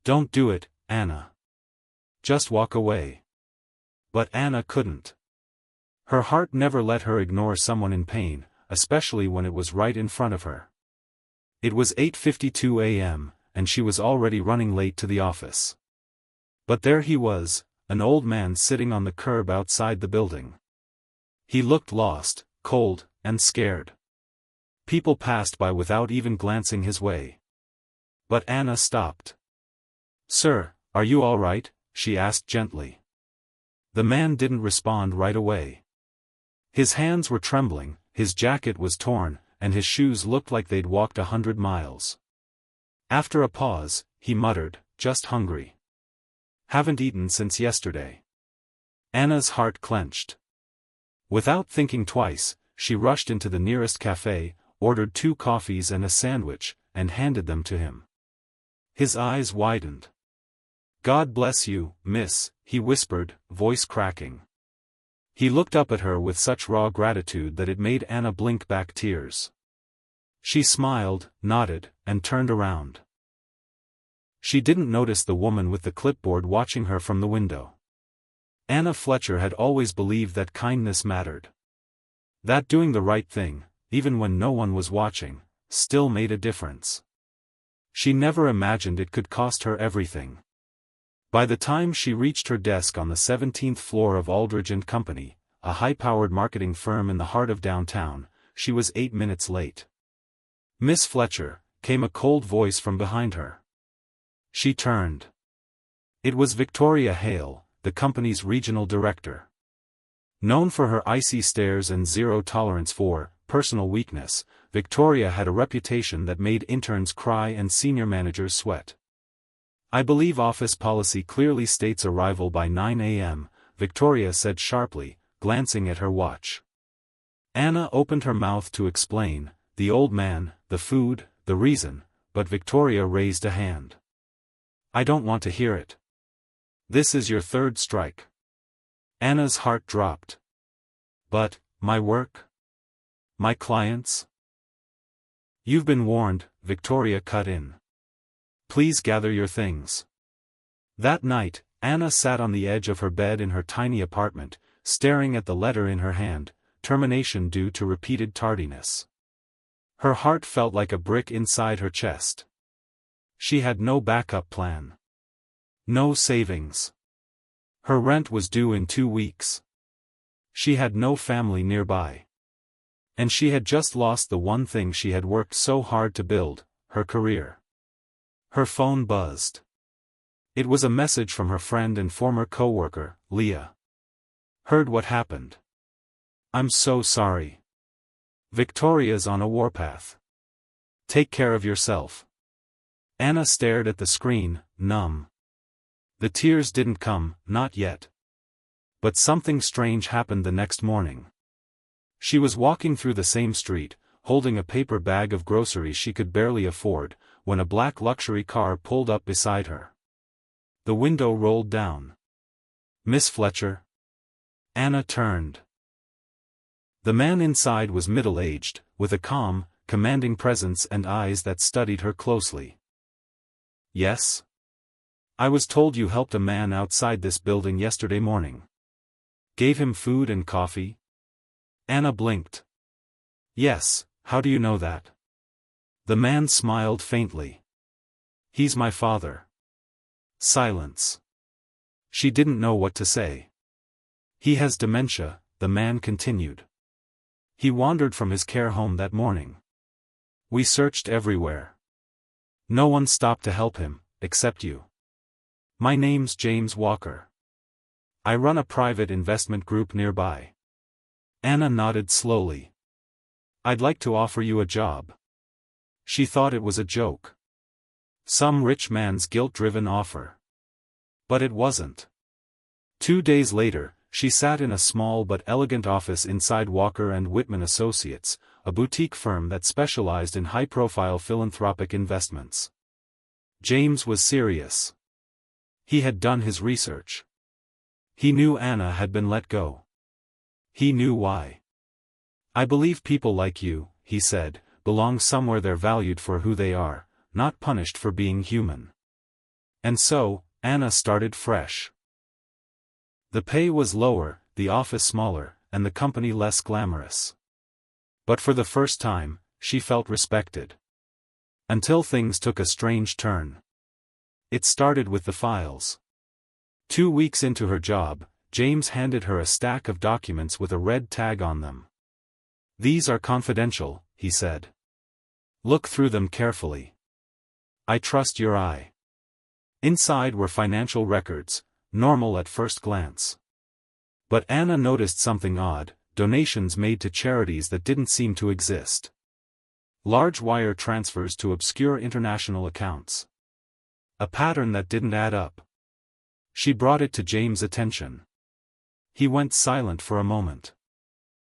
Don't do it, Anna. Just walk away. But Anna couldn't. Her heart never let her ignore someone in pain, especially when it was right in front of her. It was 8:52 a.m., and she was already running late to the office. But there he was, an old man sitting on the curb outside the building. He looked lost, cold, and scared. People passed by without even glancing his way. But Anna stopped. "Sir, are you all right?" she asked gently. The man didn't respond right away. His hands were trembling, his jacket was torn, and his shoes looked like they'd walked 100 miles. After a pause, he muttered, "Just hungry. Haven't eaten since yesterday." Anna's heart clenched. Without thinking twice, she rushed into the nearest cafe, ordered 2 coffees and a sandwich, and handed them to him. His eyes widened. "God bless you, miss," he whispered, voice cracking. He looked up at her with such raw gratitude that it made Anna blink back tears. She smiled, nodded, and turned around. She didn't notice the woman with the clipboard watching her from the window. Anna Fletcher had always believed that kindness mattered. That doing the right thing, even when no one was watching, still made a difference. She never imagined it could cost her everything. By the time she reached her desk on the 17th floor of Aldridge & Company, a high-powered marketing firm in the heart of downtown, she was 8 minutes late. "Miss Fletcher," came a cold voice from behind her. She turned. It was Victoria Hale, the company's regional director. Known for her icy stares and zero tolerance for personal weakness, Victoria had a reputation that made interns cry and senior managers sweat. "I believe office policy clearly states arrival by 9 a.m., Victoria said sharply, glancing at her watch. Anna opened her mouth to explain, the old man, the food, the reason, but Victoria raised a hand. "I don't want to hear it. This is your 3rd strike." Anna's heart dropped. "But, my work? My clients?" "You've been warned," Victoria cut in. "Please gather your things." That night, Anna sat on the edge of her bed in her tiny apartment, staring at the letter in her hand, termination due to repeated tardiness. Her heart felt like a brick inside her chest. She had no backup plan. No savings. Her rent was due in 2 weeks. She had no family nearby. And she had just lost the one thing she had worked so hard to build, her career. Her phone buzzed. It was a message from her friend and former co-worker, Leah. "Heard what happened. I'm so sorry. Victoria's on a warpath. Take care of yourself." Anna stared at the screen, numb. The tears didn't come, not yet. But something strange happened the next morning. She was walking through the same street, holding a paper bag of groceries she could barely afford, when a black luxury car pulled up beside her. The window rolled down. "Miss Fletcher?" Anna turned. The man inside was middle-aged, with a calm, commanding presence and eyes that studied her closely. "Yes? I was told you helped a man outside this building yesterday morning. Gave him food and coffee?" Anna blinked. "Yes, how do you know that?" The man smiled faintly. "He's my father." Silence. She didn't know what to say. "He has dementia," the man continued. "He wandered from his care home that morning. We searched everywhere. No one stopped to help him, except you. My name's James Walker. I run a private investment group nearby." Anna nodded slowly. "I'd like to offer you a job." She thought it was a joke. Some rich man's guilt-driven offer. But it wasn't. 2 days later, she sat in a small but elegant office inside Walker & Whitman Associates, a boutique firm that specialized in high-profile philanthropic investments. James was serious. He had done his research. He knew Anna had been let go. He knew why. "I believe people like you," he said, "belong somewhere they're valued for who they are, not punished for being human. And so, Anna started fresh. The pay was lower, the office smaller, and the company less glamorous. But for the first time, she felt respected. Until things took a strange turn. It started with the files. 2 weeks into her job, James handed her a stack of documents with a red tag on them. "These are confidential," he said. "Look through them carefully. I trust your eye." Inside were financial records, normal at first glance. But Anna noticed something odd: donations made to charities that didn't seem to exist. Large wire transfers to obscure international accounts. A pattern that didn't add up. She brought it to James' attention. He went silent for a moment.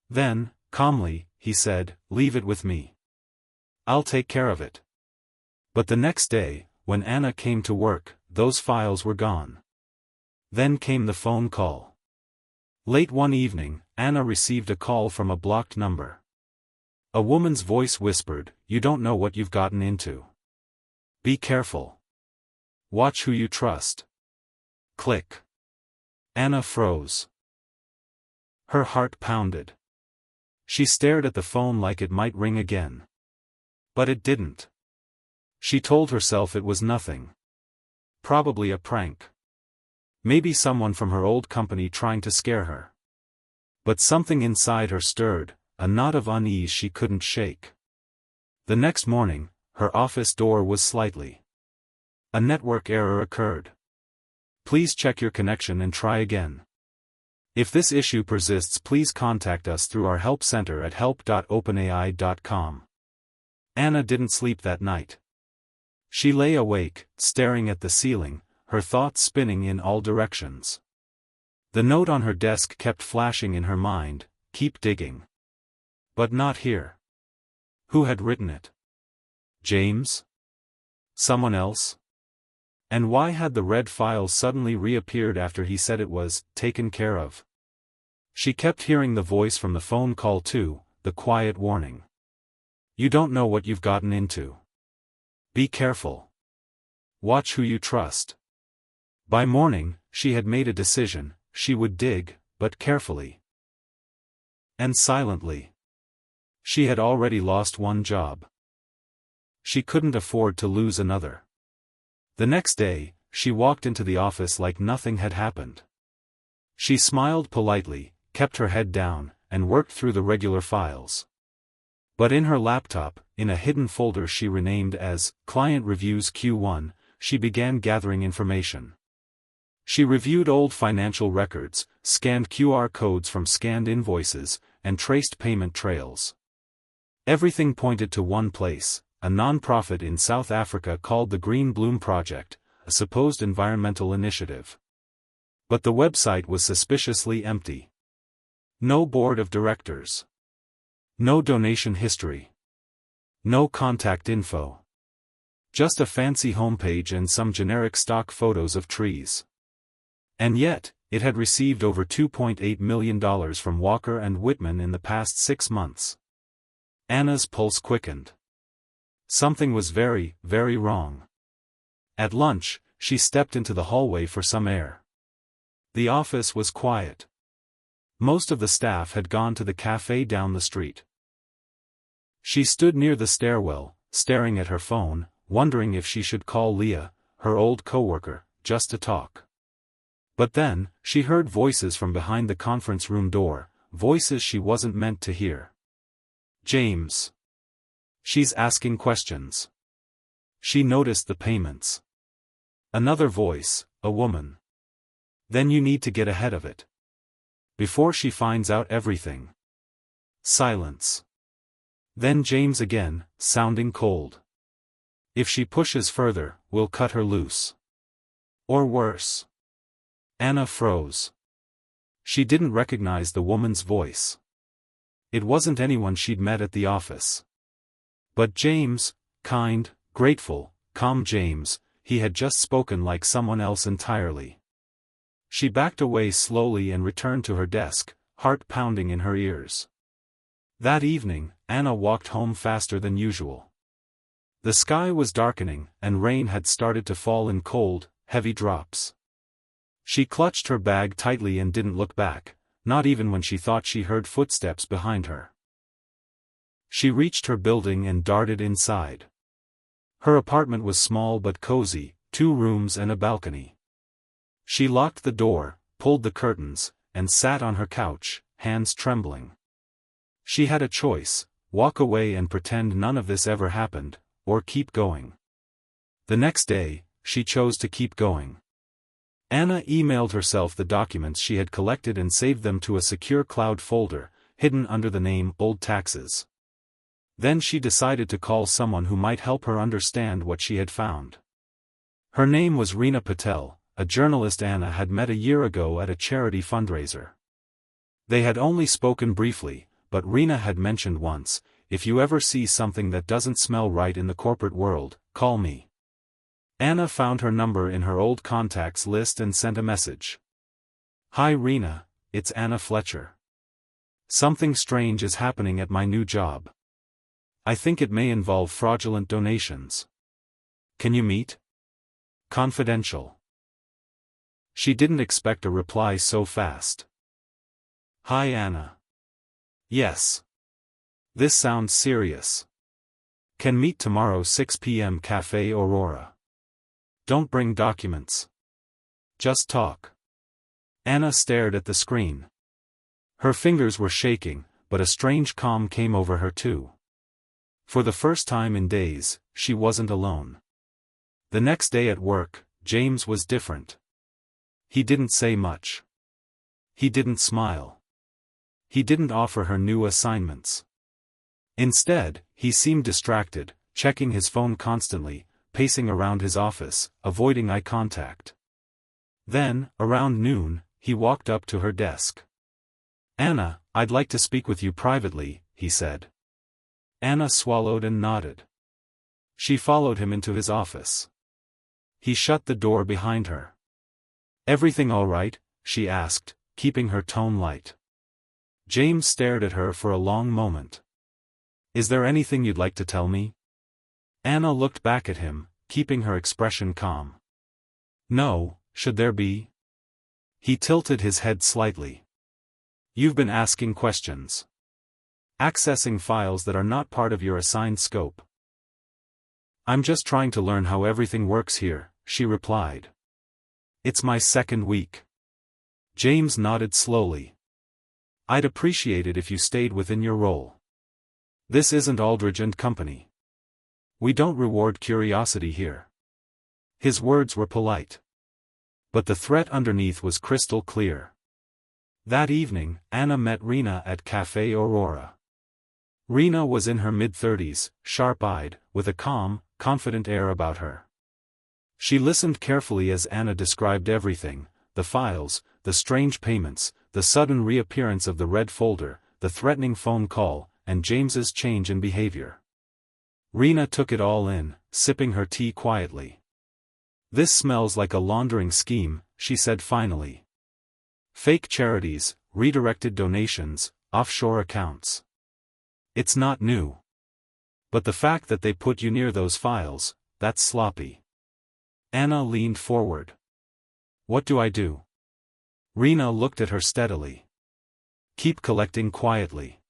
Then, calmly, he said, "Leave it with me. I'll take care of it." But the next day, when Anna came to work, those files were gone. Then came the phone call. Late one evening, Anna received a call from a blocked number. A woman's voice whispered, "You don't know what you've gotten into. Be careful. Watch who you trust." Click. Anna froze. Her heart pounded. She stared at the phone like it might ring again. But it didn't. She told herself it was nothing. Probably a prank. Maybe someone from her old company trying to scare her. But something inside her stirred, a knot of unease she couldn't shake. The next morning, her office door was slightly. A network error occurred. "Please check your connection and try again. If this issue persists, please contact us through our help center at help.openai.com." Anna didn't sleep that night. She lay awake, staring at the ceiling, her thoughts spinning in all directions. The note on her desk kept flashing in her mind, "Keep digging." But not here. Who had written it? James? Someone else? And why had the red file suddenly reappeared after he said it was taken care of? She kept hearing the voice from the phone call too, the quiet warning. "You don't know what you've gotten into. Be careful. Watch who you trust." By morning, she had made a decision: she would dig, but carefully. And silently. She had already lost one job. She couldn't afford to lose another. The next day, she walked into the office like nothing had happened. She smiled politely, kept her head down, and worked through the regular files. But in her laptop, in a hidden folder she renamed as Client Reviews Q1, she began gathering information. She reviewed old financial records, scanned QR codes from scanned invoices, and traced payment trails. Everything pointed to one place: a non-profit in South Africa called the Green Bloom Project, a supposed environmental initiative. But the website was suspiciously empty. No board of directors. No donation history. No contact info. Just a fancy homepage and some generic stock photos of trees. And yet, it had received over $2.8 million from Walker and Whitman in the past 6 months. Anna's pulse quickened. Something was very, very wrong. At lunch, she stepped into the hallway for some air. The office was quiet. Most of the staff had gone to the cafe down the street. She stood near the stairwell, staring at her phone, wondering if she should call Leah, her old coworker, just to talk. But then, she heard voices from behind the conference room door, voices she wasn't meant to hear. "James. She's asking questions." She noticed the payments. Another voice, a woman. "Then you need to get ahead of it. Before she finds out everything." Silence. Then James again, sounding cold. "If she pushes further, we'll cut her loose. Or worse." Anna froze. She didn't recognize the woman's voice. It wasn't anyone she'd met at the office. But James, kind, grateful, calm James, he had just spoken like someone else entirely. She backed away slowly and returned to her desk, heart pounding in her ears. That evening, Anna walked home faster than usual. The sky was darkening, and rain had started to fall in cold, heavy drops. She clutched her bag tightly and didn't look back, not even when she thought she heard footsteps behind her. She reached her building and darted inside. Her apartment was small but cozy, 2 rooms and a balcony. She locked the door, pulled the curtains, and sat on her couch, hands trembling. She had a choice: walk away and pretend none of this ever happened, or keep going. The next day, she chose to keep going. Anna emailed herself the documents she had collected and saved them to a secure cloud folder, hidden under the name Old Taxes. Then she decided to call someone who might help her understand what she had found. Her name was Reena Patel, a journalist Anna had met a year ago at a charity fundraiser. They had only spoken briefly, but Reena had mentioned once, "If you ever see something that doesn't smell right in the corporate world, call me." Anna found her number in her old contacts list and sent a message. "Hi Reena, it's Anna Fletcher. Something strange is happening at my new job. I think it may involve fraudulent donations. Can you meet? Confidential." She didn't expect a reply so fast. "Hi Anna. Yes. This sounds serious. Can meet tomorrow 6 p.m. Cafe Aurora. Don't bring documents. Just talk." Anna stared at the screen. Her fingers were shaking, but a strange calm came over her too. For the first time in days, she wasn't alone. The next day at work, James was different. He didn't say much. He didn't smile. He didn't offer her new assignments. Instead, he seemed distracted, checking his phone constantly, pacing around his office, avoiding eye contact. Then, around noon, he walked up to her desk. "Anna, I'd like to speak with you privately," he said. Anna swallowed and nodded. She followed him into his office. He shut the door behind her. "Everything all right?" she asked, keeping her tone light. James stared at her for a long moment. "Is there anything you'd like to tell me?" Anna looked back at him, keeping her expression calm. "No, should there be?" He tilted his head slightly. "You've been asking questions. Accessing files that are not part of your assigned scope." "I'm just trying to learn how everything works here," she replied. "It's my 2nd week." James nodded slowly. "I'd appreciate it if you stayed within your role. This isn't Aldridge and Company. We don't reward curiosity here." His words were polite. But the threat underneath was crystal clear. That evening, Anna met Reena at Cafe Aurora. Reena was in her mid-30s, sharp-eyed, with a calm, confident air about her. She listened carefully as Anna described everything: the files, the strange payments, the sudden reappearance of the red folder, the threatening phone call, and James's change in behavior. Reena took it all in, sipping her tea quietly. "This smells like a laundering scheme," she said finally. "Fake charities, redirected donations, offshore accounts. It's not new. But the fact that they put you near those files, that's sloppy." Anna leaned forward. "What do I do?" Reena looked at her steadily. "Keep collecting quietly.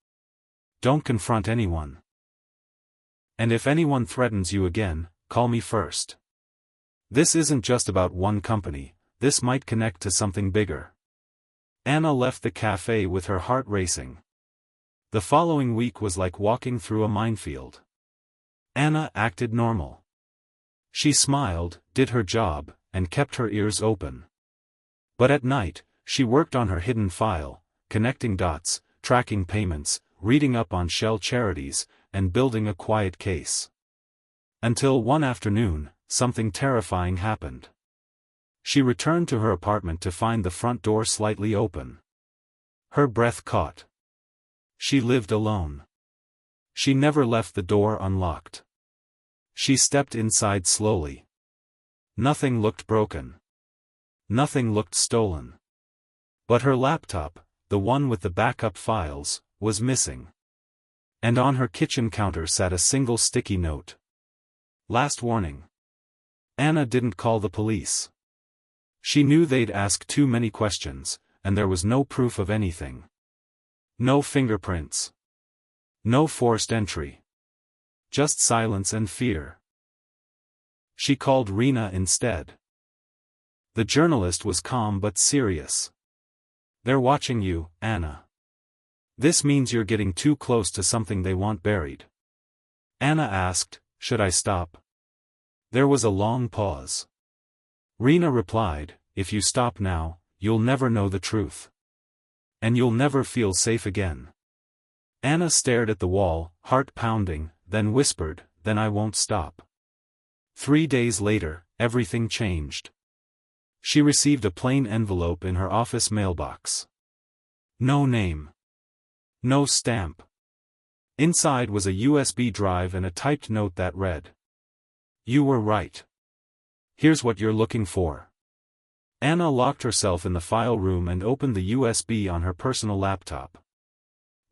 Don't confront anyone. And if anyone threatens you again, call me first. This isn't just about one company, this might connect to something bigger." Anna left the cafe with her heart racing. The following week was like walking through a minefield. Anna acted normal. She smiled, did her job, and kept her ears open. But at night, she worked on her hidden file, connecting dots, tracking payments, reading up on shell charities, and building a quiet case. Until one afternoon, something terrifying happened. She returned to her apartment to find the front door slightly open. Her breath caught. She lived alone. She never left the door unlocked. She stepped inside slowly. Nothing looked broken. Nothing looked stolen. But her laptop, the one with the backup files, was missing. And on her kitchen counter sat a single sticky note. "Last warning. Anna didn't call the police. She knew they'd ask too many questions, and there was no proof of anything. No fingerprints. No forced entry. Just silence and fear. She called Rena instead. The journalist was calm but serious. "They're watching you, Anna. This means you're getting too close to something they want buried." Anna asked, "Should I stop?" There was a long pause. Rena replied, "If you stop now, you'll never know the truth. And you'll never feel safe again." Anna stared at the wall, heart pounding, then whispered, "Then I won't stop." 3 days later, everything changed. She received a plain envelope in her office mailbox. No name. No stamp. Inside was a USB drive and a typed note that read, "You were right. Here's what you're looking for." Anna locked herself in the file room and opened the USB on her personal laptop.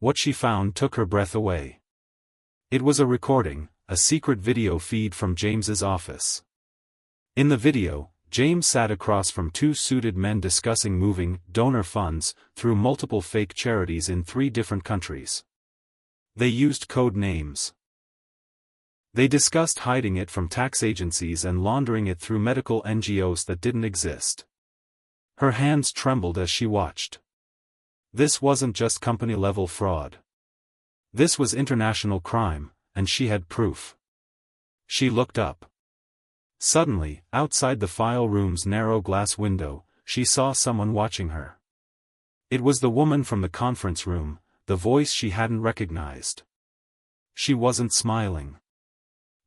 What she found took her breath away. It was a recording, a secret video feed from James's office. In the video, James sat across from 2 suited men discussing moving donor funds through multiple fake charities in 3 different countries. They used code names. They discussed hiding it from tax agencies and laundering it through medical NGOs that didn't exist. Her hands trembled as she watched. This wasn't just company-level fraud. This was international crime, and she had proof. She looked up. Suddenly, outside the file room's narrow glass window, she saw someone watching her. It was the woman from the conference room, the voice she hadn't recognized. She wasn't smiling.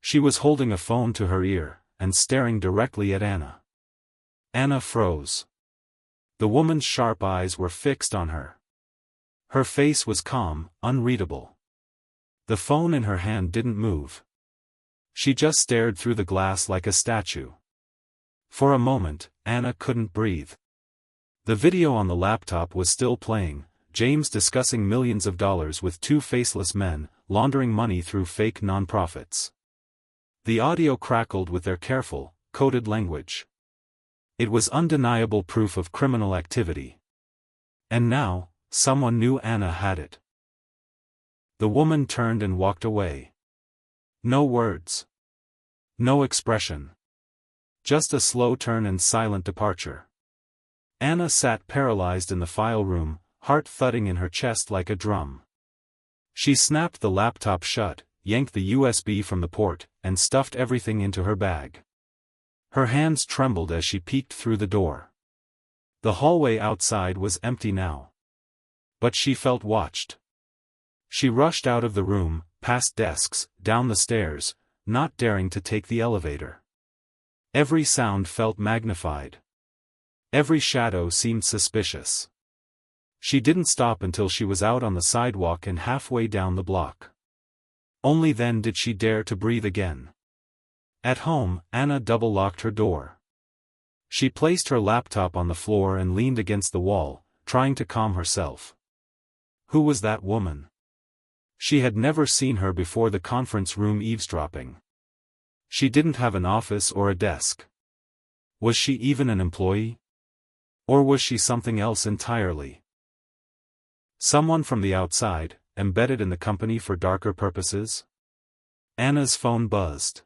She was holding a phone to her ear, and staring directly at Anna. Anna froze. The woman's sharp eyes were fixed on her. Her face was calm, unreadable. The phone in her hand didn't move. She just stared through the glass like a statue. For a moment, Anna couldn't breathe. The video on the laptop was still playing, James discussing millions of dollars with 2 faceless men, laundering money through fake nonprofits. The audio crackled with their careful, coded language. It was undeniable proof of criminal activity. And now, someone knew Anna had it. The woman turned and walked away. No words. No expression. Just a slow turn and silent departure. Anna sat paralyzed in the file room, heart thudding in her chest like a drum. She snapped the laptop shut, yanked the USB from the port, and stuffed everything into her bag. Her hands trembled as she peeked through the door. The hallway outside was empty now. But she felt watched. She rushed out of the room, past desks, down the stairs, not daring to take the elevator. Every sound felt magnified. Every shadow seemed suspicious. She didn't stop until she was out on the sidewalk and halfway down the block. Only then did she dare to breathe again. At home, Anna double-locked her door. She placed her laptop on the floor and leaned against the wall, trying to calm herself. Who was that woman? She had never seen her before the conference room eavesdropping. She didn't have an office or a desk. Was she even an employee? Or was she something else entirely? Someone from the outside, embedded in the company for darker purposes? Anna's phone buzzed.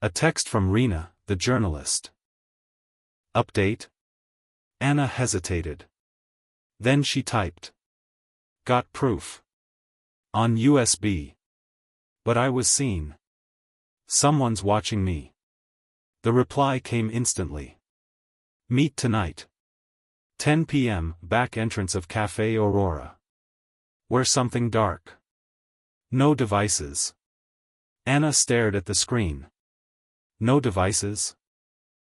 A text from Rena, the journalist. Update? Anna hesitated. Then she typed. Got proof. On USB. But I was seen. Someone's watching me. The reply came instantly. Meet tonight. 10 p.m., back entrance of Cafe Aurora. Wear something dark. No devices. Anna stared at the screen. No devices?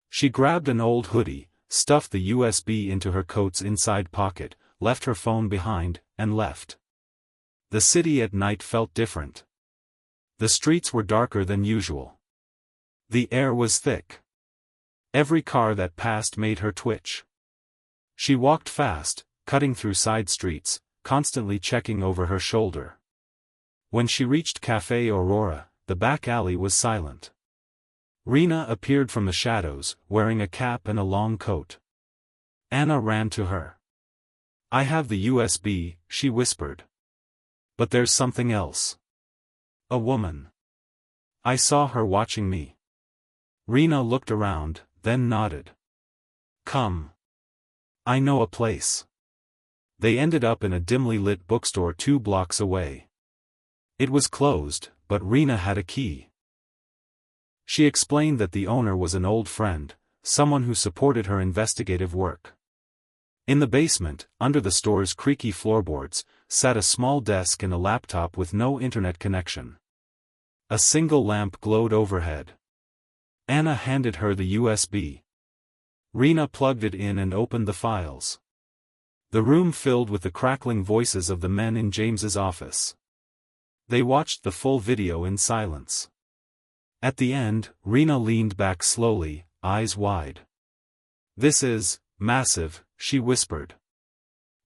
She grabbed an old hoodie, stuffed the USB into her coat's inside pocket, left her phone behind, and left. The city at night felt different. The streets were darker than usual. The air was thick. Every car that passed made her twitch. She walked fast, cutting through side streets, constantly checking over her shoulder. When she reached Cafe Aurora, the back alley was silent. Rena appeared from the shadows, wearing a cap and a long coat. Anna ran to her. "I have the USB," she whispered. "But there's something else. A woman. I saw her watching me." Rena looked around, then nodded. "Come. I know a place." They ended up in a dimly lit bookstore 2 blocks away. It was closed, but Rena had a key. She explained that the owner was an old friend, someone who supported her investigative work. In the basement, under the store's creaky floorboards, sat a small desk and a laptop with no internet connection. A single lamp glowed overhead. Anna handed her the USB. Rena plugged it in and opened the files. The room filled with the crackling voices of the men in James's office. They watched the full video in silence. At the end, Rena leaned back slowly, eyes wide. "This is massive," she whispered.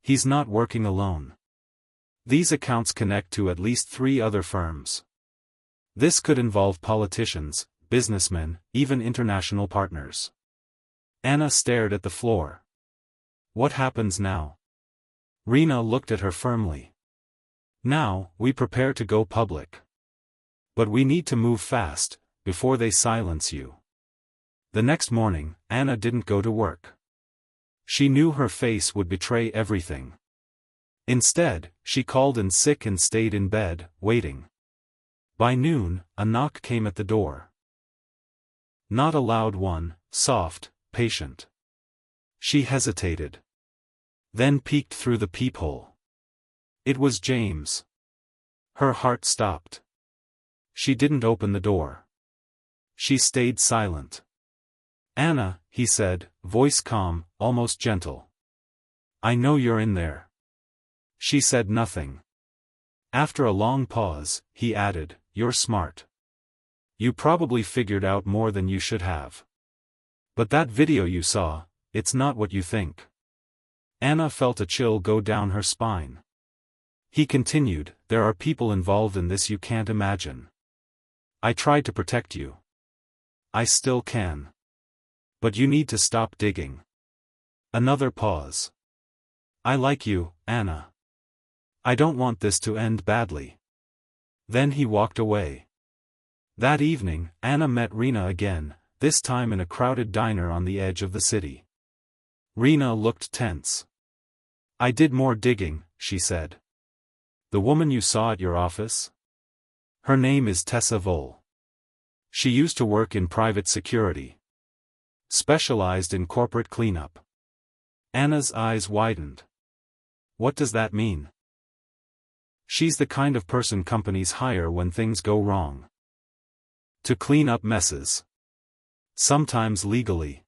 "He's not working alone. These accounts connect to at least 3 other firms. This could involve politicians, businessmen, even international partners." Anna stared at the floor. "What happens now?" Rena looked at her firmly. "Now, we prepare to go public. But we need to move fast, before they silence you." The next morning, Anna didn't go to work. She knew her face would betray everything. Instead, she called in sick and stayed in bed, waiting. By noon, a knock came at the door. Not a loud one, soft, patient. She hesitated. Then peeked through the peephole. It was James. Her heart stopped. She didn't open the door. She stayed silent. "Anna," he said, voice calm, almost gentle. "I know you're in there." She said nothing. After a long pause, he added, "You're smart. You probably figured out more than you should have. But that video you saw, it's not what you think." Anna felt a chill go down her spine. He continued, "There are people involved in this you can't imagine. I tried to protect you. I still can. But you need to stop digging." Another pause. "I like you, Anna. I don't want this to end badly." Then he walked away. That evening, Anna met Rena again, this time in a crowded diner on the edge of the city. Rena looked tense. "I did more digging," she said. "The woman you saw at your office? Her name is Tessa Vole. She used to work in private security. Specialized in corporate cleanup." Anna's eyes widened. "What does that mean?" "She's the kind of person companies hire when things go wrong. To clean up messes. Sometimes legally.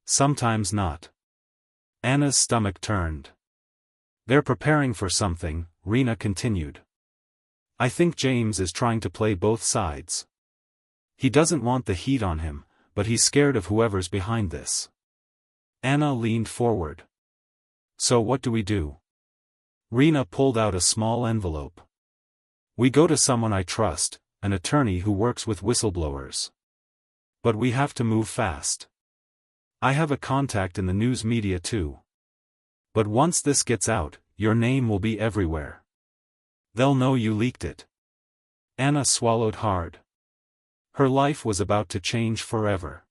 Sometimes not." Anna's stomach turned. "They're preparing for something," Rena continued. "I think James is trying to play both sides. He doesn't want the heat on him, but he's scared of whoever's behind this." Anna leaned forward. "So what do we do?" Rena pulled out a small envelope. "We go to someone I trust, an attorney who works with whistleblowers. But we have to move fast. I have a contact in the news media too. But once this gets out, your name will be everywhere. They'll know you leaked it." Anna swallowed hard. Her life was about to change forever.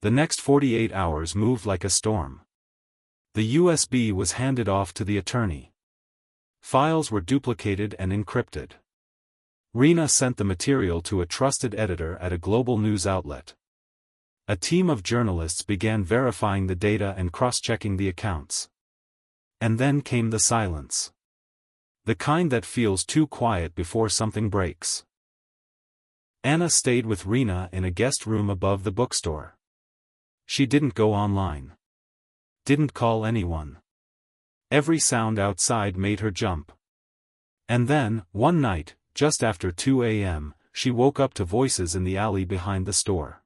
The next 48 hours moved like a storm. The USB was handed off to the attorney. Files were duplicated and encrypted. Rena sent the material to a trusted editor at a global news outlet. A team of journalists began verifying the data and cross-checking the accounts. And then came the silence. The kind that feels too quiet before something breaks. Anna stayed with Rena in a guest room above the bookstore. She didn't go online. Didn't call anyone. Every sound outside made her jump. And then, one night, just after 2 a.m., she woke up to voices in the alley behind the store.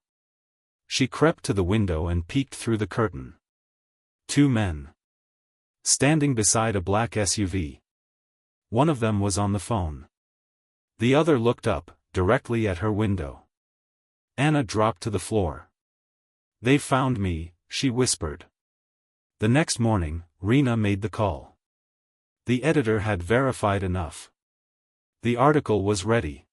She crept to the window and peeked through the curtain. 2 men. Standing beside a black SUV. One of them was on the phone. The other looked up, directly at her window. Anna dropped to the floor. "They found me," she whispered. The next morning, Rena made the call. The editor had verified enough. The article was ready.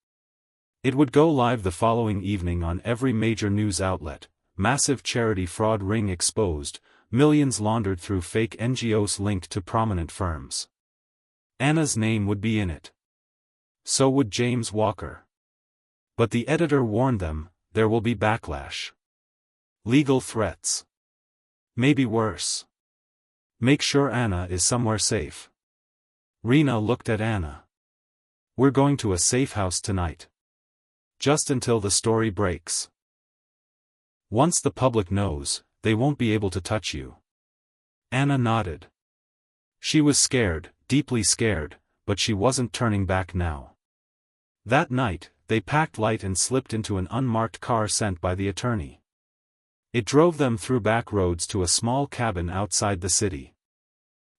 It would go live the following evening on every major news outlet. Massive charity fraud ring exposed, millions laundered through fake NGOs linked to prominent firms. Anna's name would be in it. So would James Walker. But the editor warned them, there will be backlash. Legal threats. Maybe worse. Make sure Anna is somewhere safe. Rena looked at Anna. "We're going to a safe house tonight. Just until the story breaks. Once the public knows, they won't be able to touch you." Anna nodded. She was scared, deeply scared, but she wasn't turning back now. That night, they packed light and slipped into an unmarked car sent by the attorney. It drove them through back roads to a small cabin outside the city.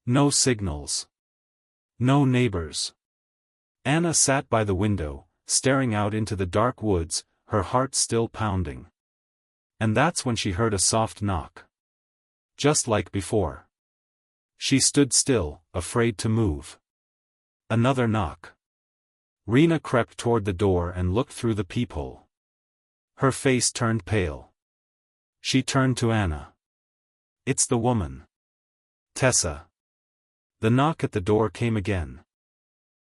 No signals. No neighbors. Anna sat by the window, staring out into the dark woods, her heart still pounding. And that's when she heard a soft knock. Just like before. She stood still, afraid to move. Another knock. Rena crept toward the door and looked through the peephole. Her face turned pale. She turned to Anna. "It's the woman. Tessa." The knock at the door came again.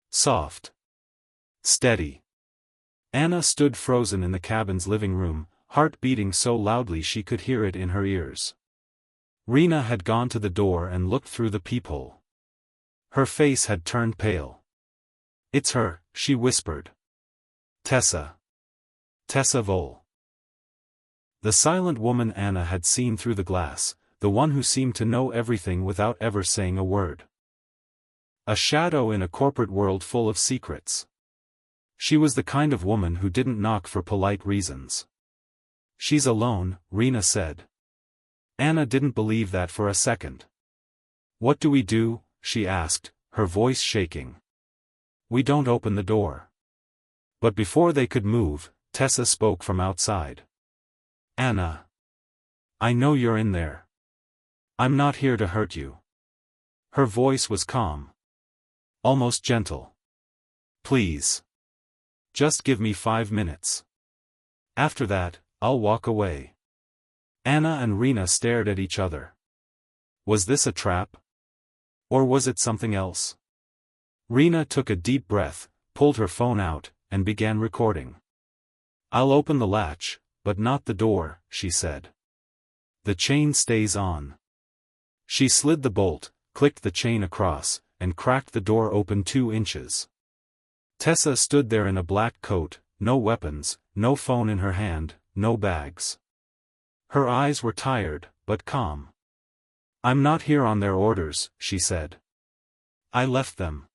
Soft. Steady. Anna stood frozen in the cabin's living room, heart beating so loudly she could hear it in her ears. Rena had gone to the door and looked through the peephole. Her face had turned pale. "It's her," she whispered. "Tessa. Tessa Vole." The silent woman Anna had seen through the glass, the one who seemed to know everything without ever saying a word. A shadow in a corporate world full of secrets. She was the kind of woman who didn't knock for polite reasons. "She's alone," Rena said. Anna didn't believe that for a second. "What do we do?" she asked, her voice shaking. "We don't open the door." But before they could move, Tessa spoke from outside. "Anna. I know you're in there. I'm not here to hurt you." Her voice was calm. Almost gentle. "Please. Just give me 5 minutes. After that, I'll walk away." Anna and Rena stared at each other. Was this a trap? Or was it something else? Rena took a deep breath, pulled her phone out, and began recording. "I'll open the latch, but not the door," she said. "The chain stays on." She slid the bolt, clicked the chain across, and cracked the door open 2 inches. Tessa stood there in a black coat, no weapons, no phone in her hand, no bags. Her eyes were tired, but calm. "I'm not here on their orders," she said. "I left them.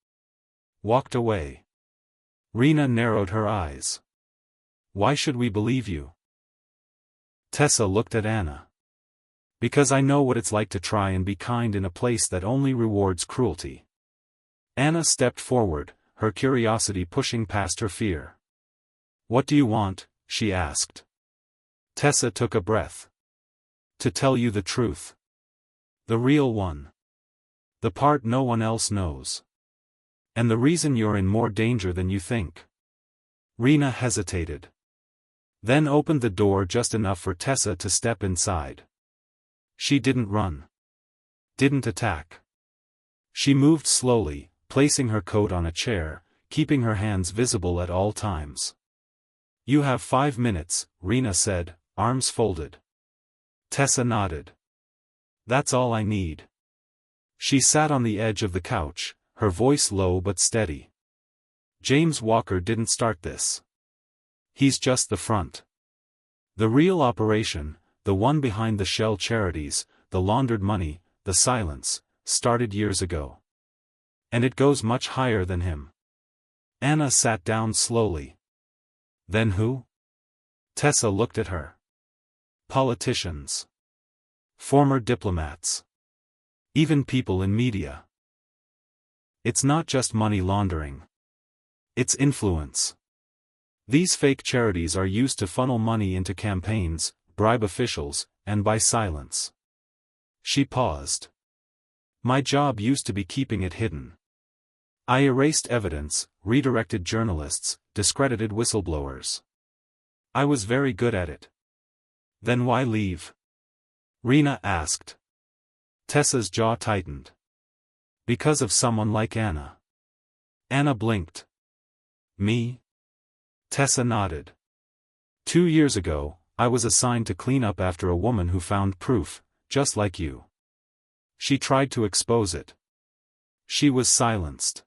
Walked away." Rena narrowed her eyes. "Why should we believe you?" Tessa looked at Anna. "Because I know what it's like to try and be kind in a place that only rewards cruelty." Anna stepped forward, her curiosity pushing past her fear. "What do you want?" she asked. Tessa took a breath. "To tell you the truth. The real one. The part no one else knows. And the reason you're in more danger than you think." Rena hesitated. Then opened the door just enough for Tessa to step inside. She didn't run. Didn't attack. She moved slowly, placing her coat on a chair, keeping her hands visible at all times. "You have 5 minutes," Rena said, arms folded. Tessa nodded. "That's all I need." She sat on the edge of the couch, her voice low but steady. "James Walker didn't start this. He's just the front. The real operation, the one behind the shell charities, the laundered money, the silence, started years ago. And it goes much higher than him." Anna sat down slowly. "Then who?" Tessa looked at her. "Politicians. Former diplomats. Even people in media. It's not just money laundering. It's influence. These fake charities are used to funnel money into campaigns, bribe officials, and buy silence. She paused. My job used to be keeping it hidden. I erased evidence, redirected journalists, discredited whistleblowers. I was very good at it. Then why leave? Rena asked. Tessa's jaw tightened. Because of someone like Anna. Anna blinked. Me? Tessa nodded. 2 years ago, I was assigned to clean up after a woman who found proof, just like you. She tried to expose it. She was silenced.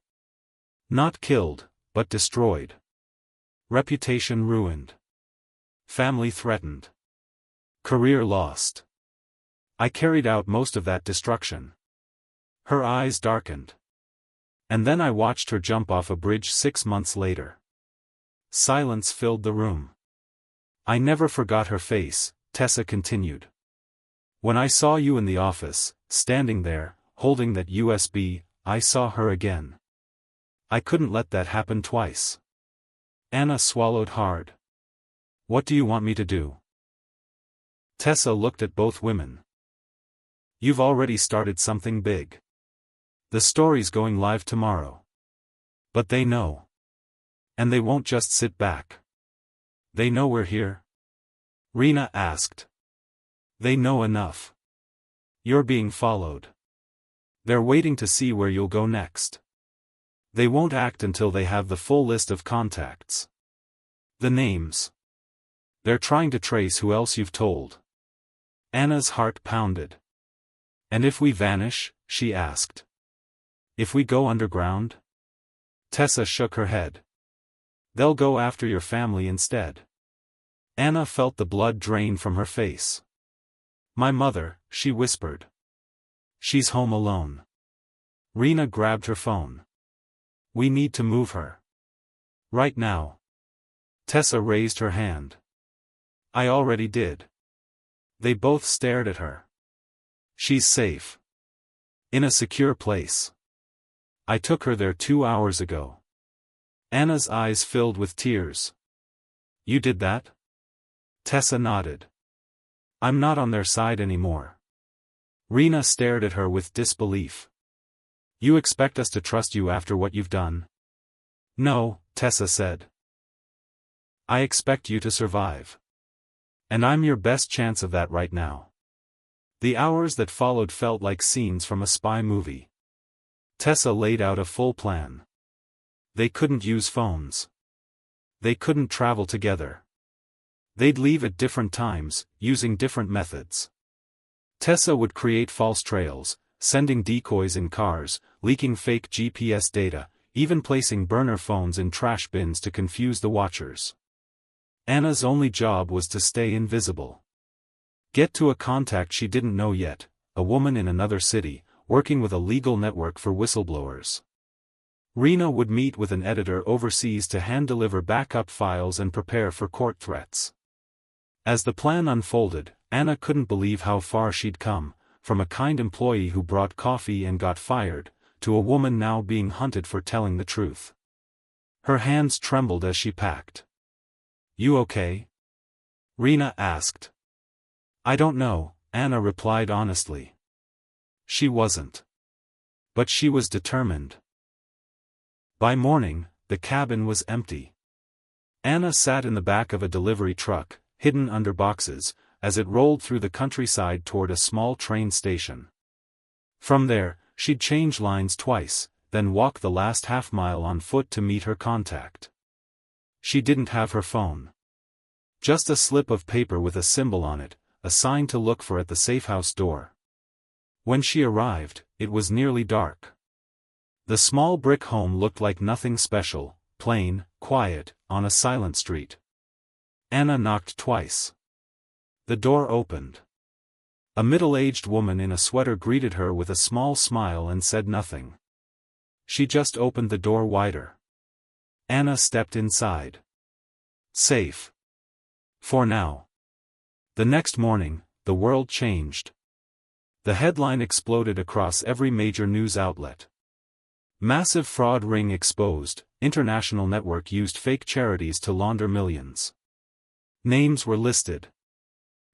Not killed, but destroyed. Reputation ruined. Family threatened. Career lost. I carried out most of that destruction. Her eyes darkened. And then I watched her jump off a bridge 6 months later. Silence filled the room. I never forgot her face, Tessa continued. When I saw you in the office, standing there, holding that USB, I saw her again. I couldn't let that happen twice. Anna swallowed hard. What do you want me to do? Tessa looked at both women. You've already started something big. The story's going live tomorrow. But they know. And they won't just sit back. They know we're here? Rena asked. They know enough. You're being followed. They're waiting to see where you'll go next. They won't act until they have the full list of contacts. The names. They're trying to trace who else you've told. Anna's heart pounded. And if we vanish? She asked. If we go underground? Tessa shook her head. They'll go after your family instead. Anna felt the blood drain from her face. My mother, she whispered. She's home alone. Rena grabbed her phone. We need to move her. Right now. Tessa raised her hand. I already did. They both stared at her. She's safe. In a secure place. I took her there 2 hours ago. Anna's eyes filled with tears. You did that? Tessa nodded. I'm not on their side anymore. Rena stared at her with disbelief. You expect us to trust you after what you've done? No, Tessa said. I expect you to survive. And I'm your best chance of that right now. The hours that followed felt like scenes from a spy movie. Tessa laid out a full plan. They couldn't use phones. They couldn't travel together. They'd leave at different times, using different methods. Tessa would create false trails, sending decoys in cars, leaking fake GPS data, even placing burner phones in trash bins to confuse the watchers. Anna's only job was to stay invisible. Get to a contact she didn't know yet, a woman in another city, working with a legal network for whistleblowers. Rena would meet with an editor overseas to hand-deliver backup files and prepare for court threats. As the plan unfolded, Anna couldn't believe how far she'd come, from a kind employee who brought coffee and got fired, to a woman now being hunted for telling the truth. Her hands trembled as she packed. You okay? Rena asked. I don't know, Anna replied honestly. She wasn't. But she was determined. By morning, the cabin was empty. Anna sat in the back of a delivery truck, hidden under boxes, as it rolled through the countryside toward a small train station. From there, she'd change lines twice, then walk the last half-mile on foot to meet her contact. She didn't have her phone. Just a slip of paper with a symbol on it, a sign to look for at the safehouse door. When she arrived, it was nearly dark. The small brick home looked like nothing special, plain, quiet, on a silent street. Anna knocked twice. The door opened. A middle-aged woman in a sweater greeted her with a small smile and said nothing. She just opened the door wider. Anna stepped inside. Safe. For now. The next morning, the world changed. The headline exploded across every major news outlet. Massive fraud ring exposed, international network used fake charities to launder millions. Names were listed.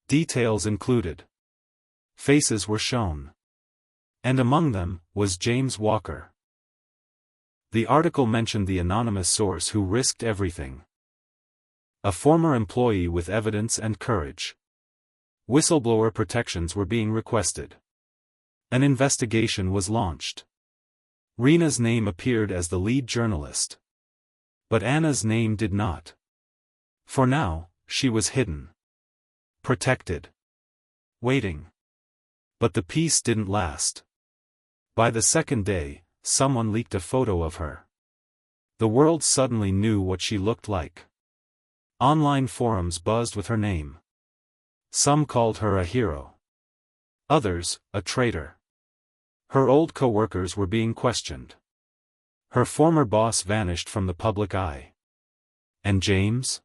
Details included. Faces were shown. And among them, was James Walker. The article mentioned the anonymous source who risked everything. A former employee with evidence and courage. Whistleblower protections were being requested. An investigation was launched. Rena's name appeared as the lead journalist. But Anna's name did not. For now, she was hidden. Protected. Waiting. But the peace didn't last. By the second day, someone leaked a photo of her. The world suddenly knew what she looked like. Online forums buzzed with her name. Some called her a hero. Others, a traitor. Her old co-workers were being questioned. Her former boss vanished from the public eye. And James?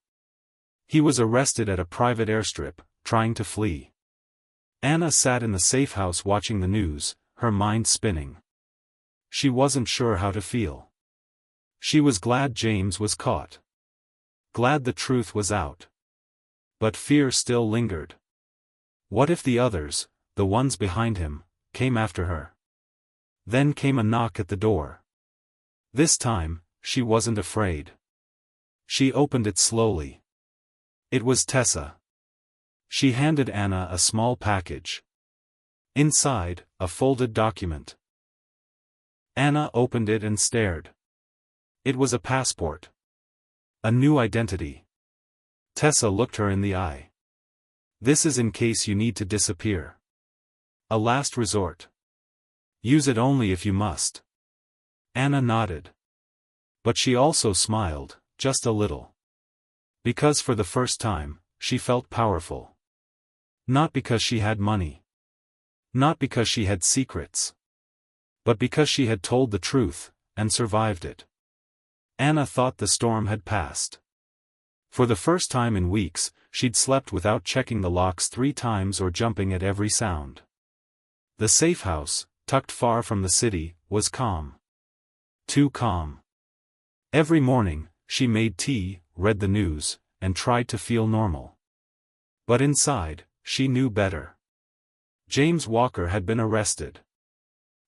He was arrested at a private airstrip, trying to flee. Anna sat in the safe house watching the news, her mind spinning. She wasn't sure how to feel. She was glad James was caught. Glad the truth was out. But fear still lingered. What if the others, the ones behind him, came after her? Then came a knock at the door. This time, she wasn't afraid. She opened it slowly. It was Tessa. She handed Anna a small package. Inside, a folded document. Anna opened it and stared. It was a passport. A new identity. Tessa looked her in the eye. This is in case you need to disappear. A last resort. Use it only if you must. Anna nodded. But she also smiled, just a little. Because for the first time, she felt powerful. Not because she had money. Not because she had secrets. But because she had told the truth, and survived it. Anna thought the storm had passed. For the first time in weeks, she'd slept without checking the locks 3 times or jumping at every sound. The safe house, tucked far from the city, was calm. Too calm. Every morning, she made tea, read the news, and tried to feel normal. But inside, she knew better. James Walker had been arrested.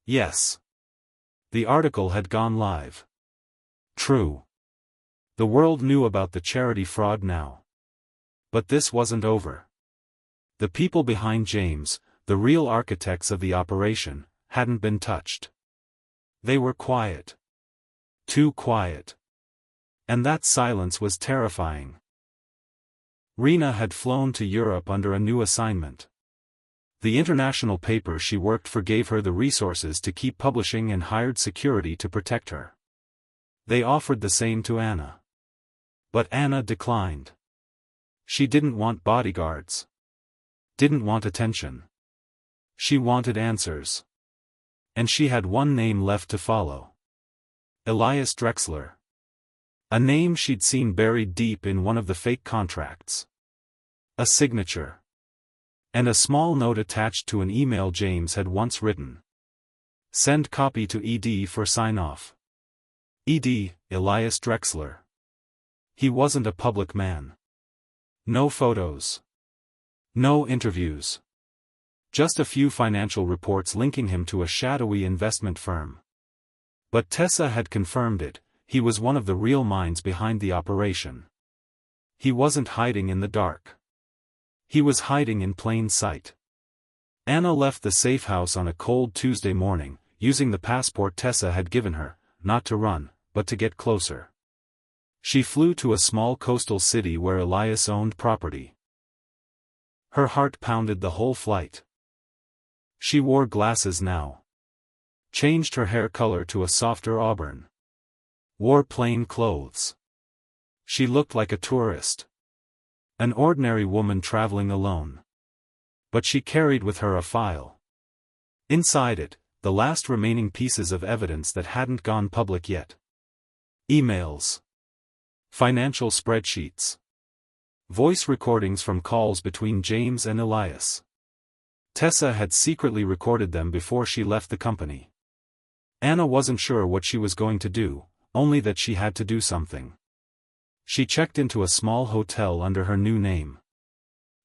Yes. The article had gone live. True. The world knew about the charity fraud now. But this wasn't over. The people behind James, the real architects of the operation, hadn't been touched. They were quiet. Too quiet. And that silence was terrifying. Rena had flown to Europe under a new assignment. The international paper she worked for gave her the resources to keep publishing and hired security to protect her. They offered the same to Anna. But Anna declined. She didn't want bodyguards. Didn't want attention. She wanted answers. And she had one name left to follow. Elias Drexler. A name she'd seen buried deep in one of the fake contracts. A signature. And a small note attached to an email James had once written. Send copy to ED for sign-off. ED, Elias Drexler. He wasn't a public man. No photos. No interviews. Just a few financial reports linking him to a shadowy investment firm. But Tessa had confirmed it, he was one of the real minds behind the operation. He wasn't hiding in the dark. He was hiding in plain sight. Anna left the safe house on a cold Tuesday morning, using the passport Tessa had given her, not to run, but to get closer. She flew to a small coastal city where Elias owned property. Her heart pounded the whole flight. She wore glasses now. Changed her hair color to a softer auburn. Wore plain clothes. She looked like a tourist. An ordinary woman traveling alone. But she carried with her a file. Inside it, the last remaining pieces of evidence that hadn't gone public yet. Emails. Financial spreadsheets. Voice recordings from calls between James and Elias. Tessa had secretly recorded them before she left the company. Anna wasn't sure what she was going to do, only that she had to do something. She checked into a small hotel under her new name.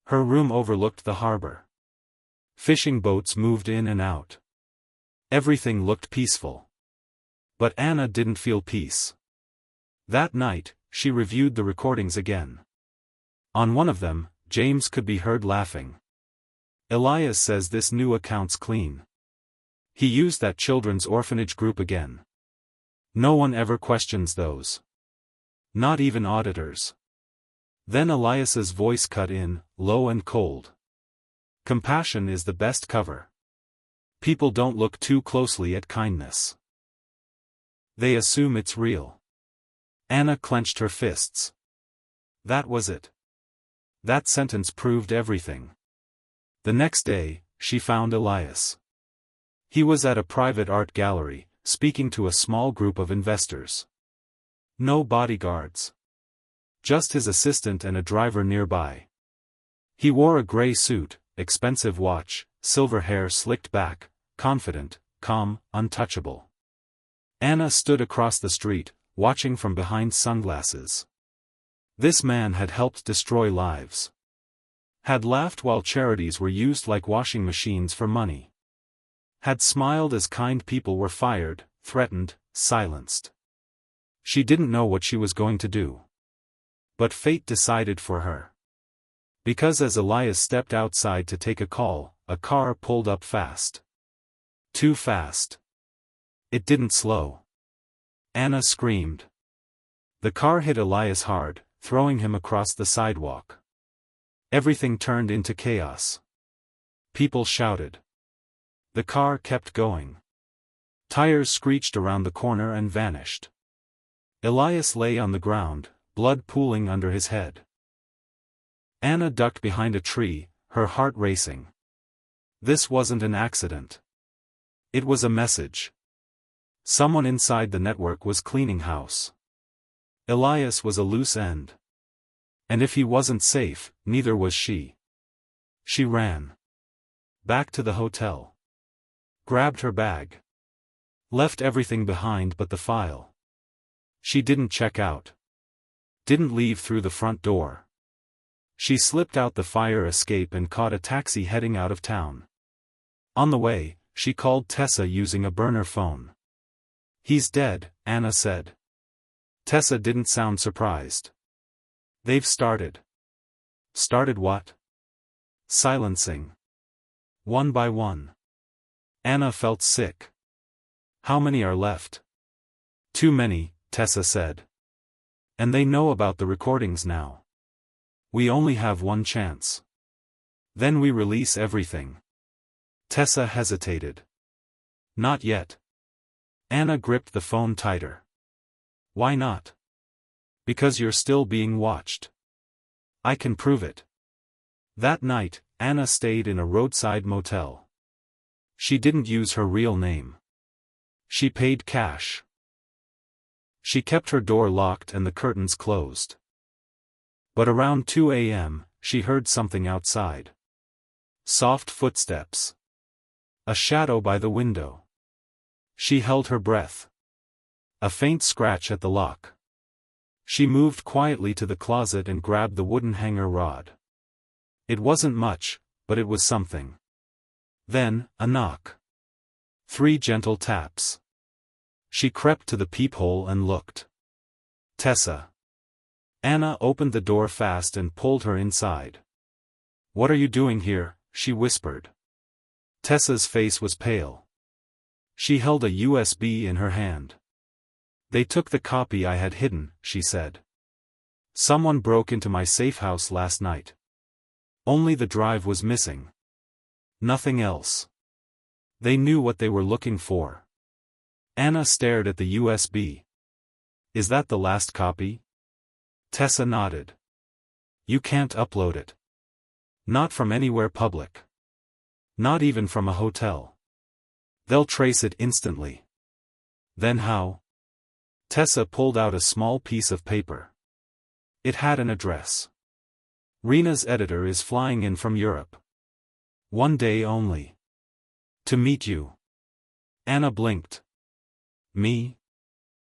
Her room overlooked the harbor. Fishing boats moved in and out. Everything looked peaceful. But Anna didn't feel peace. That night, she reviewed the recordings again. On one of them, James could be heard laughing. Elias says this new account's clean. He used that children's orphanage group again. No one ever questions those. Not even auditors. Then Elias's voice cut in, low and cold. Compassion is the best cover. People don't look too closely at kindness. They assume it's real. Anna clenched her fists. That was it. That sentence proved everything. The next day, she found Elias. He was at a private art gallery, speaking to a small group of investors. No bodyguards. Just his assistant and a driver nearby. He wore a gray suit, expensive watch, silver hair slicked back, confident, calm, untouchable. Anna stood across the street, watching from behind sunglasses. This man had helped destroy lives. Had laughed while charities were used like washing machines for money. Had smiled as kind people were fired, threatened, silenced. She didn't know what she was going to do. But fate decided for her. Because as Elias stepped outside to take a call, a car pulled up fast. Too fast. It didn't slow. Anna screamed. The car hit Elias hard, throwing him across the sidewalk. Everything turned into chaos. People shouted. The car kept going. Tires screeched around the corner and vanished. Elias lay on the ground, blood pooling under his head. Anna ducked behind a tree, her heart racing. This wasn't an accident. It was a message. Someone inside the network was cleaning house. Elias was a loose end. And if he wasn't safe, neither was she. She ran. Back to the hotel. Grabbed her bag. Left everything behind but the file. She didn't check out. Didn't leave through the front door. She slipped out the fire escape and caught a taxi heading out of town. On the way, she called Tessa using a burner phone. He's dead, Anna said. Tessa didn't sound surprised. They've started. Started what? Silencing. One by one. Anna felt sick. How many are left? Too many, Tessa said. And they know about the recordings now. We only have one chance. Then we release everything. Tessa hesitated. Not yet. Anna gripped the phone tighter. Why not? Because you're still being watched. I can prove it. That night, Anna stayed in a roadside motel. She didn't use her real name. She paid cash. She kept her door locked and the curtains closed. But around 2 a.m., she heard something outside. Soft footsteps. A shadow by the window. She held her breath. A faint scratch at the lock. She moved quietly to the closet and grabbed the wooden hanger rod. It wasn't much, but it was something. Then, a knock. 3 gentle taps. She crept to the peephole and looked. Tessa. Anna opened the door fast and pulled her inside. What are you doing here? She whispered. Tessa's face was pale. She held a USB in her hand. They took the copy I had hidden, she said. Someone broke into my safe house last night. Only the drive was missing. Nothing else. They knew what they were looking for. Anna stared at the USB. Is that the last copy? Tessa nodded. You can't upload it. Not from anywhere public. Not even from a hotel. They'll trace it instantly. Then how? Tessa pulled out a small piece of paper. It had an address. Rena's editor is flying in from Europe. 1 day only. To meet you. Anna blinked. Me?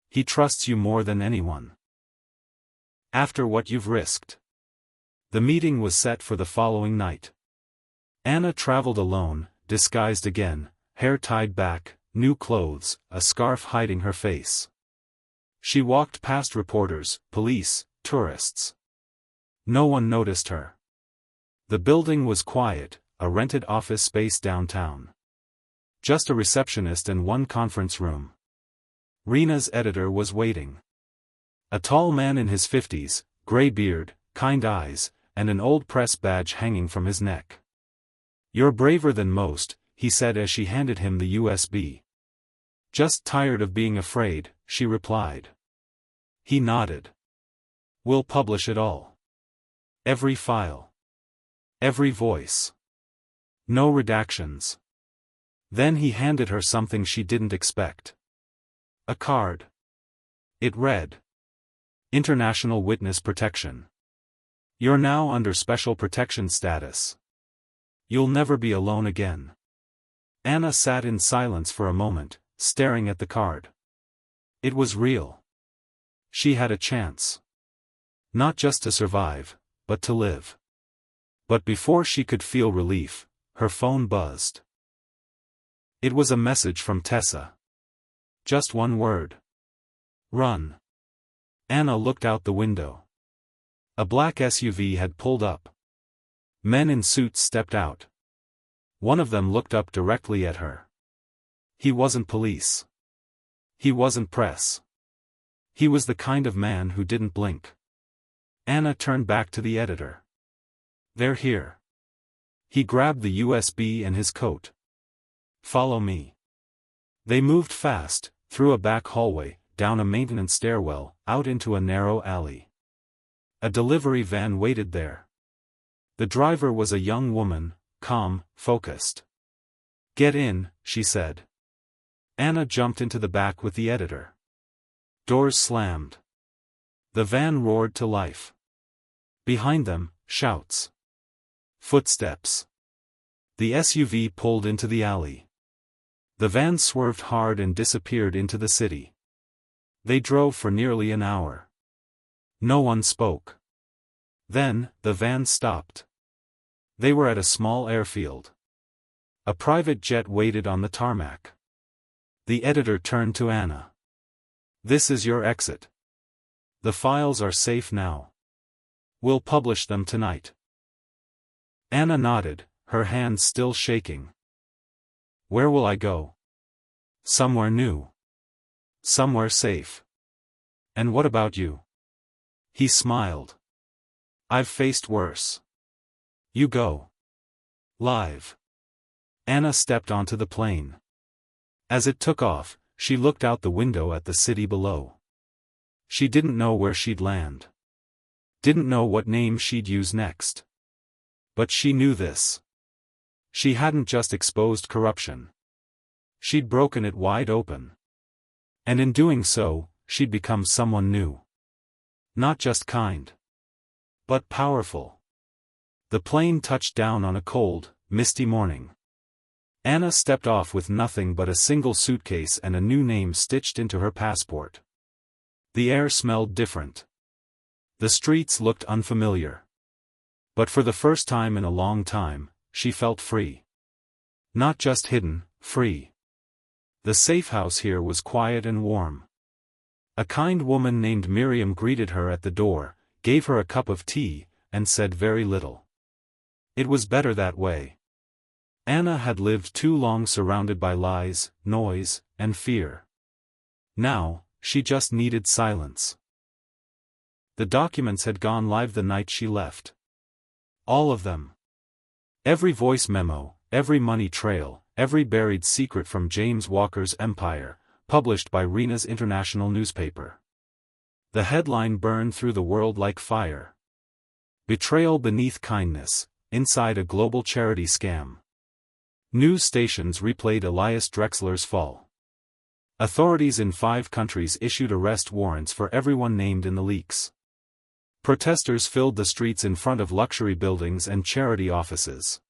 He trusts you more than anyone. After what you've risked. The meeting was set for the following night. Anna traveled alone, disguised again, hair tied back, new clothes, a scarf hiding her face. She walked past reporters, police, tourists. No one noticed her. The building was quiet, a rented office space downtown. Just a receptionist and one conference room. Rena's editor was waiting. A tall man in his 50s, gray beard, kind eyes, and an old press badge hanging from his neck. "You're braver than most," he said as she handed him the USB. "Just tired of being afraid," she replied. He nodded. "We'll publish it all. Every file. Every voice. No redactions." Then he handed her something she didn't expect. A card. It read, "International Witness Protection. You're now under special protection status. You'll never be alone again." Anna sat in silence for a moment, staring at the card. It was real. She had a chance. Not just to survive, but to live. But before she could feel relief, her phone buzzed. It was a message from Tessa. Just one word. Run. Anna looked out the window. A black SUV had pulled up. Men in suits stepped out. One of them looked up directly at her. He wasn't police. He wasn't press. He was the kind of man who didn't blink. Anna turned back to the editor. "They're here." He grabbed the USB and his coat. "Follow me." They moved fast, through a back hallway, down a maintenance stairwell, out into a narrow alley. A delivery van waited there. The driver was a young woman, calm, focused. "Get in," she said. Anna jumped into the back with the editor. Doors slammed. The van roared to life. Behind them, shouts. Footsteps. The SUV pulled into the alley. The van swerved hard and disappeared into the city. They drove for nearly an hour. No one spoke. Then, the van stopped. They were at a small airfield. A private jet waited on the tarmac. The editor turned to Anna. "This is your exit. The files are safe now. We'll publish them tonight." Anna nodded, her hands still shaking. "Where will I go?" "Somewhere new. Somewhere safe." "And what about you?" He smiled. "I've faced worse. You go. Live." Anna stepped onto the plane. As it took off, she looked out the window at the city below. She didn't know where she'd land. Didn't know what name she'd use next. But she knew this. She hadn't just exposed corruption. She'd broken it wide open. And in doing so, she'd become someone new. Not just kind. But powerful. The plane touched down on a cold, misty morning. Anna stepped off with nothing but a single suitcase and a new name stitched into her passport. The air smelled different. The streets looked unfamiliar. But for the first time in a long time, she felt free. Not just hidden, free. The safe house here was quiet and warm. A kind woman named Miriam greeted her at the door, gave her a cup of tea, and said very little. It was better that way. Anna had lived too long surrounded by lies, noise, and fear. Now, she just needed silence. The documents had gone live the night she left. All of them. Every voice memo, every money trail, every buried secret from James Walker's empire, published by Rena's international newspaper. The headline burned through the world like fire. Betrayal beneath kindness, inside a global charity scam. News stations replayed Elias Drexler's fall. Authorities in 5 countries issued arrest warrants for everyone named in the leaks. Protesters filled the streets in front of luxury buildings and charity offices.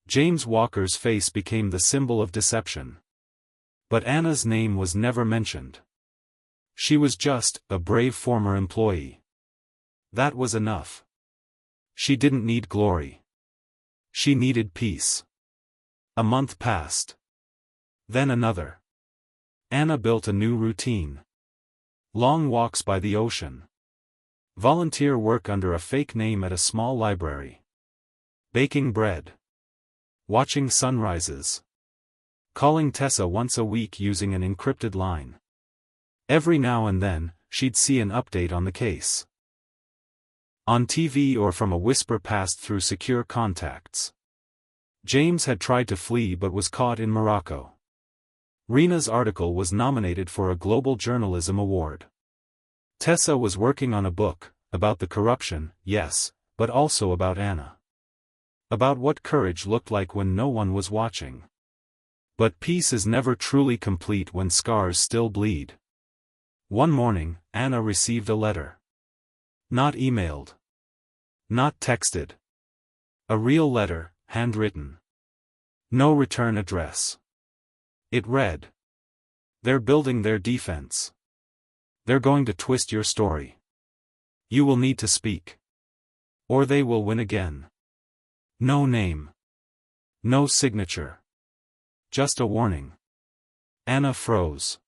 James Walker's face became the symbol of deception. But Anna's name was never mentioned. She was just a brave former employee. That was enough. She didn't need glory. She needed peace. A month passed. Then another. Anna built a new routine. Long walks by the ocean. Volunteer work under a fake name at a small library. Baking bread. Watching sunrises. Calling Tessa once a week using an encrypted line. Every now and then, she'd see an update on the case. On TV or from a whisper passed through secure contacts. James had tried to flee but was caught in Morocco. Rena's article was nominated for a Global Journalism Award. Tessa was working on a book, about the corruption, yes, but also about Anna. About what courage looked like when no one was watching. But peace is never truly complete when scars still bleed. One morning, Anna received a letter. Not emailed. Not texted. A real letter, handwritten. No return address. It read. They're building their defense. They're going to twist your story. You will need to speak. Or they will win again. No name. No signature. Just a warning. Anna froze.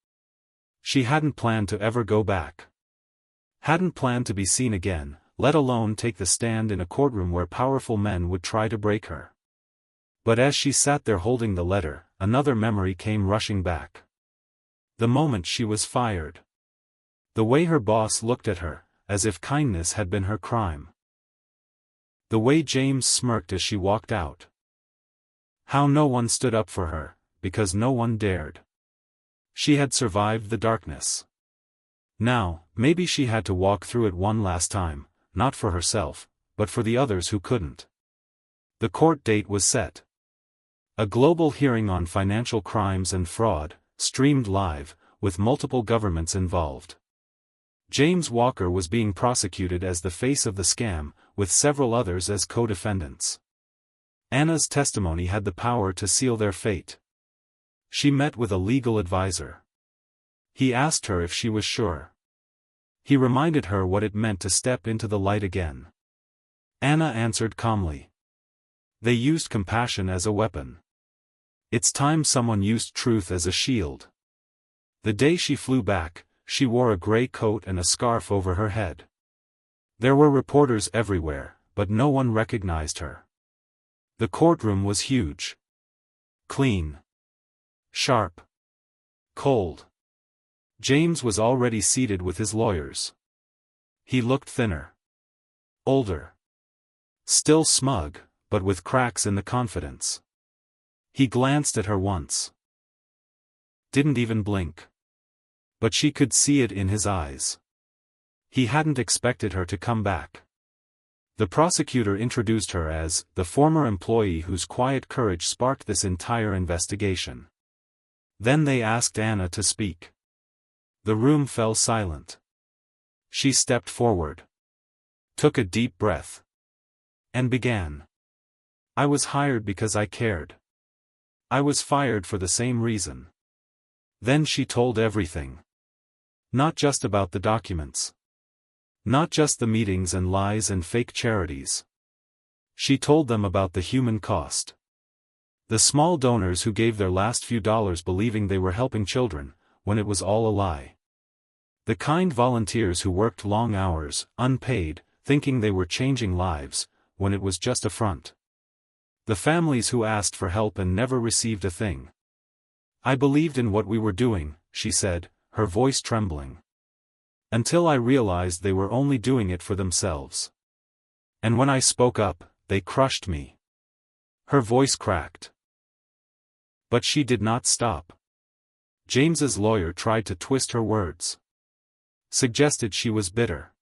She hadn't planned to ever go back. Hadn't planned to be seen again, let alone take the stand in a courtroom where powerful men would try to break her. But as she sat there holding the letter, another memory came rushing back. The moment she was fired. The way her boss looked at her, as if kindness had been her crime. The way James smirked as she walked out. How no one stood up for her, because no one dared. She had survived the darkness. Now, maybe she had to walk through it one last time, not for herself, but for the others who couldn't. The court date was set. A global hearing on financial crimes and fraud, streamed live, with multiple governments involved. James Walker was being prosecuted as the face of the scam, with several others as co-defendants. Anna's testimony had the power to seal their fate. She met with a legal advisor. He asked her if she was sure. He reminded her what it meant to step into the light again. Anna answered calmly. They used compassion as a weapon. It's time someone used truth as a shield. The day she flew back, she wore a gray coat and a scarf over her head. There were reporters everywhere, but no one recognized her. The courtroom was huge. Clean. Sharp. Cold. James was already seated with his lawyers. He looked thinner. Older. Still smug, but with cracks in the confidence. He glanced at her once. Didn't even blink. But she could see it in his eyes. He hadn't expected her to come back. The prosecutor introduced her as the former employee whose quiet courage sparked this entire investigation. Then they asked Anna to speak. The room fell silent. She stepped forward. Took a deep breath. And began. I was hired because I cared. I was fired for the same reason. Then she told everything. Not just about the documents. Not just the meetings and lies and fake charities. She told them about the human cost. The small donors who gave their last few dollars believing they were helping children, when it was all a lie. The kind volunteers who worked long hours, unpaid, thinking they were changing lives, when it was just a front. The families who asked for help and never received a thing. I believed in what we were doing, she said, her voice trembling. Until I realized they were only doing it for themselves. And when I spoke up, they crushed me. Her voice cracked. But she did not stop. James's lawyer tried to twist her words. Suggested she was bitter.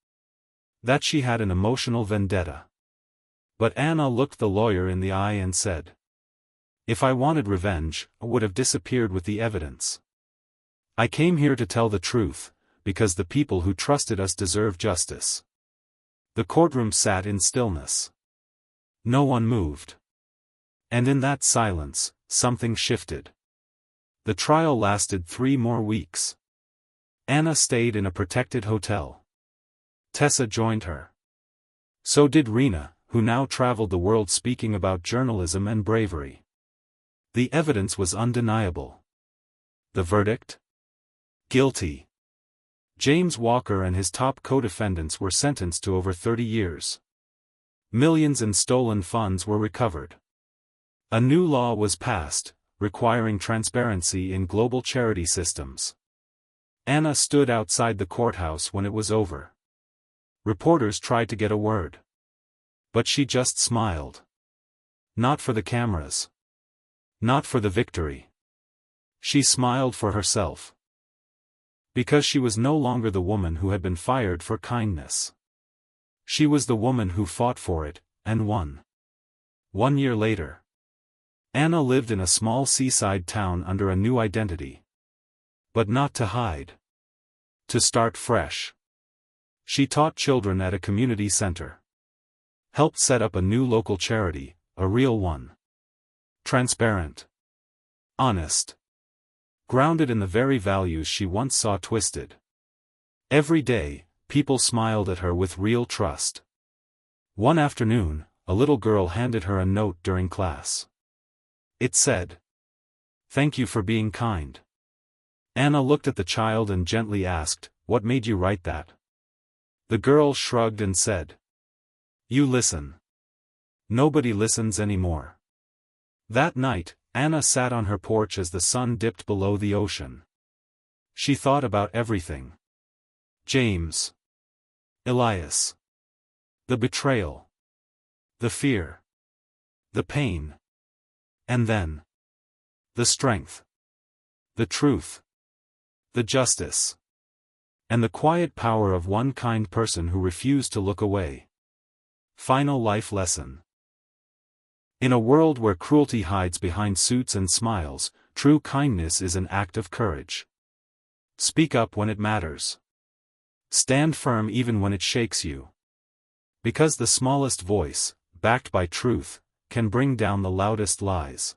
That she had an emotional vendetta. But Anna looked the lawyer in the eye and said, if I wanted revenge, I would have disappeared with the evidence. I came here to tell the truth, because the people who trusted us deserve justice. The courtroom sat in stillness. No one moved. And in that silence, something shifted. The trial lasted 3 more weeks. Anna stayed in a protected hotel. Tessa joined her. So did Rena, who now traveled the world speaking about journalism and bravery. The evidence was undeniable. The verdict? Guilty. James Walker and his top co-defendants were sentenced to over 30 years. Millions in stolen funds were recovered. A new law was passed, requiring transparency in global charity systems. Anna stood outside the courthouse when it was over. Reporters tried to get a word. But she just smiled. Not for the cameras. Not for the victory. She smiled for herself. Because she was no longer the woman who had been fired for kindness. She was the woman who fought for it, and won. 1 year later, Anna lived in a small seaside town under a new identity. But not to hide. To start fresh. She taught children at a community center. Helped set up a new local charity, a real one. Transparent. Honest. Grounded in the very values she once saw twisted. Every day, people smiled at her with real trust. One afternoon, a little girl handed her a note during class. It said, "Thank you for being kind." Anna looked at the child and gently asked, "What made you write that?" The girl shrugged and said, "You listen." Nobody listens anymore. That night, Anna sat on her porch as the sun dipped below the ocean. She thought about everything. James. Elias. The betrayal. The fear. The pain. And then. The strength. The truth. The justice. And the quiet power of one kind person who refused to look away. Final life lesson. In a world where cruelty hides behind suits and smiles, true kindness is an act of courage. Speak up when it matters. Stand firm even when it shakes you. Because the smallest voice, backed by truth, can bring down the loudest lies.